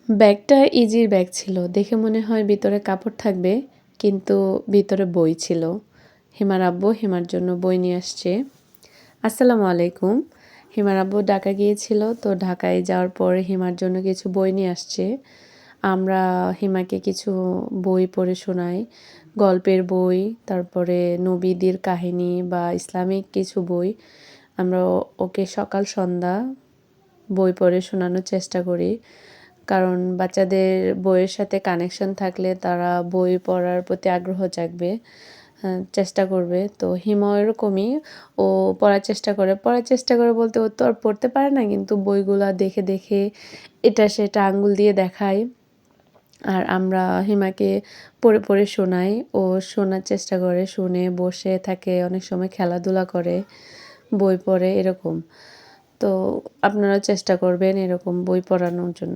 ব্যাগটা ইজির ব্যাগ ছিল। দেখে মনে হয় ভিতরে কাপড় থাকবে, কিন্তু ভিতরে বই ছিল। হিমার আব্বু হিমার জন্য বই নিয়ে আসছে। আসসালামু আলাইকুম। হিমার আব্বু ঢাকা গিয়েছিল, তো ঢাকায় যাওয়ার পরে হিমার জন্য কিছু বই নিয়ে আসছে। আমরা হিমাকে কিছু বই পড়ে শোনাই, গল্পের বই, তারপরে নবীদের কাহিনী বা ইসলামিক কিছু বই। আমরা ওকে সকাল সন্ধ্যা বই পড়ে শোনানোর চেষ্টা করি, কারণ বাচ্চাদের বইয়ের সাথে কানেকশন থাকলে তারা বই পড়ার প্রতি আগ্রহ জাগবে, চেষ্টা করবে। তো হিমাও এরকমই, ও পড়ার চেষ্টা করে বলতে ও তো আর পড়তে পারে না, কিন্তু বইগুলা দেখে দেখে এটা সেটা আঙ্গুল দিয়ে দেখায়। আর আমরা হিমাকে পড়ে পড়ে শোনাই, ও শোনার চেষ্টা করে, শুনে বসে থাকে, অনেক সময় খেলাধুলা করে, বই পড়ে এরকম। তো আপনারা চেষ্টা করবেন এরকম বই পড়ানোর জন্য।